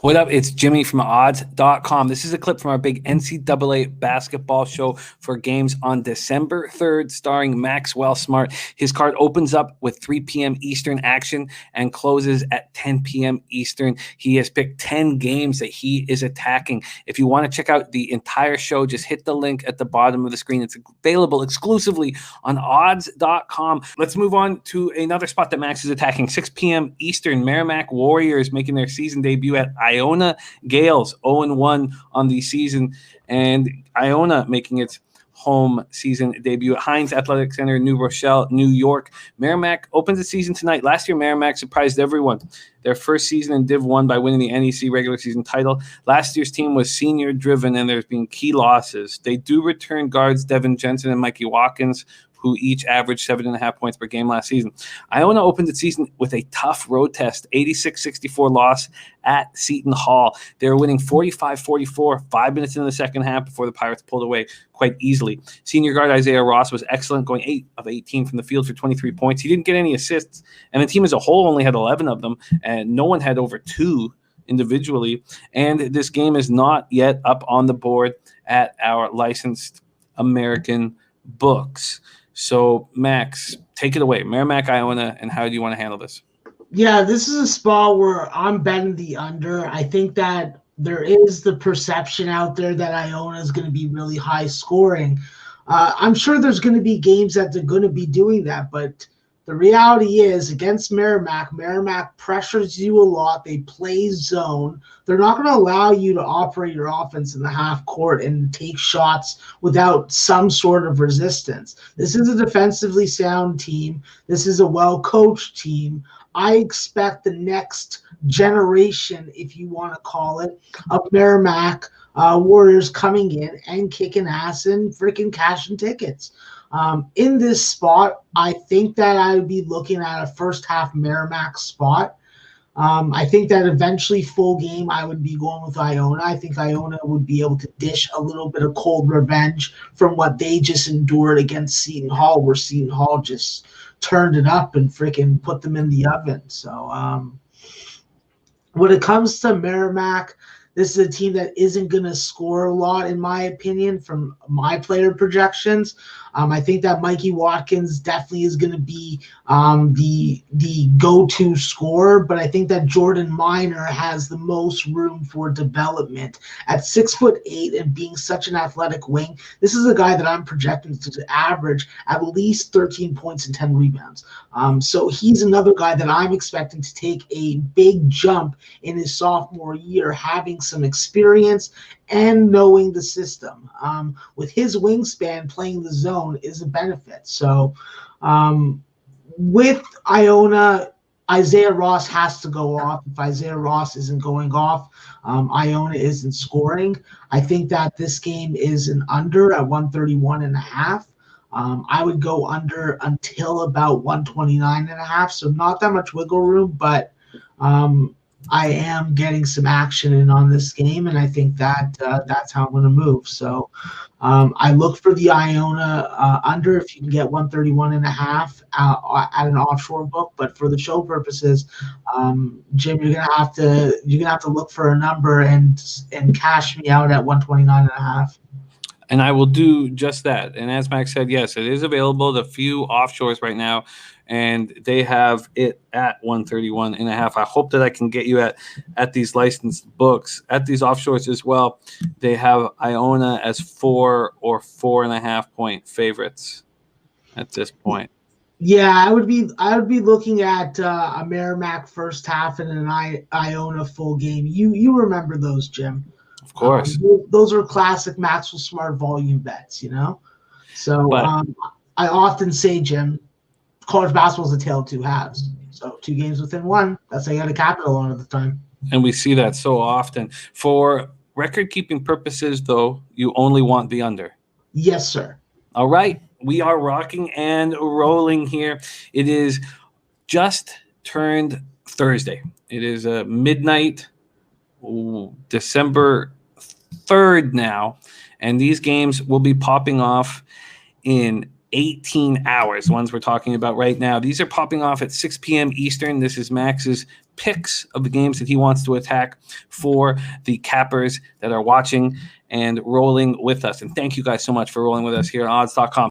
What up? It's Jimmy from odds.com. This is a clip from our big NCAA basketball show for games on December 3rd, starring Maxwell Smart. His card opens up with 3 p.m. Eastern action and closes at 10 p.m. Eastern. He has picked 10 games that he is attacking. If you want to check out the entire show, just hit the link at the bottom of the screen. It's available exclusively on odds.com. Let's move on to another spot that Max is attacking. 6 p.m. Eastern, Merrimack Warriors making their season debut at Iona Gaels, 0-1 on the season, and Iona making its home season debut at Heinz Athletic Center, New Rochelle, New York. Merrimack opens the season tonight. Last year, Merrimack surprised everyone. Their first season in Div 1 by winning the NEC regular season title. Last year's team was senior-driven, and there's been key losses. They do return guards Devin Jensen and Mikey Watkins, who each averaged 7.5 points per game last season. Iona opened the season with a tough road test, 86-64 loss at Seton Hall. They were winning 45-44, 5 minutes into the second half before the Pirates pulled away quite easily. Senior guard Isaiah Ross was excellent, going 8 of 18 from the field for 23 points. He didn't get any assists, and the team as a whole only had 11 of them, and no one had over 2 individually. And this game is not yet up on the board at our licensed American books. So, Max, take it away. Merrimack, Iona, and how do you want to handle this? Yeah, this is a spot where I'm betting the under. I think that there is the perception out there that Iona is going to be really high scoring. I'm sure there's going to be games that they're going to be doing that, but the reality is against Merrimack pressures you a lot. They play zone. They're not going to allow you to operate your offense in the half court and take shots without some sort of resistance. This is a defensively sound team. This is a well-coached team. I expect the next generation, if you want to call it, of Merrimack Warriors coming in and kicking ass and freaking cashing tickets. In this spot, I think that I would be looking at a first half Merrimack spot. I think that eventually full game, I would be going with Iona. I think Iona would be able to dish a little bit of cold revenge from what they just endured against Seton Hall, where Seton Hall just turned it up and freaking put them in the oven. So when it comes to Merrimack, this is a team that isn't going to score a lot, in my opinion, from my player projections. I think that Mikey Watkins definitely is going to be the go-to scorer, but I think that Jordan Minor has the most room for development. At 6'8" and being such an athletic wing, this is a guy that I'm projecting to average at least 13 points and 10 rebounds. So he's another guy that I'm expecting to take a big jump in his sophomore year, having some experience and knowing the system. With his wingspan, playing the zone is a benefit. So with Iona, Isaiah Ross has to go off. If Isaiah Ross isn't going off, Iona isn't scoring. I think that this game is an under at 131.5. I would go under until about 129.5. So not that much wiggle room, but I am getting some action in on this game, and I think that that's how I'm going to move. So I look for the Iona under if you can get 131.5 at an offshore book. But for the show purposes, Jim, you're gonna have to look for a number and cash me out at 129.5. And I will do just that. And as Max said, yes, it is available to few offshores right now, and they have it at 131.5. I hope that I can get you at these licensed books. At these offshores as well, they have Iona as 4 or 4.5 point favorites at this point. Yeah, I would be looking at a Merrimack first half and an Iona full game. You remember those, Jim? Of course. Those are classic Maxwell Smart volume bets, you know? So I often say, Jim, college basketball is a tale of two halves. So 2 games within one, that's how you got to capital on at the time. And we see that so often. For record-keeping purposes, though, you only want the under. Yes, sir. All right. We are rocking and rolling here. It is just turned Thursday. It is midnight, December 3rd now, and these games will be popping off in 18 hours, the ones we're talking about right now. These are popping off at 6 p.m. Eastern. This is Max's picks of the games that he wants to attack for the cappers that are watching and rolling with us. And thank you guys so much for rolling with us here on odds.com.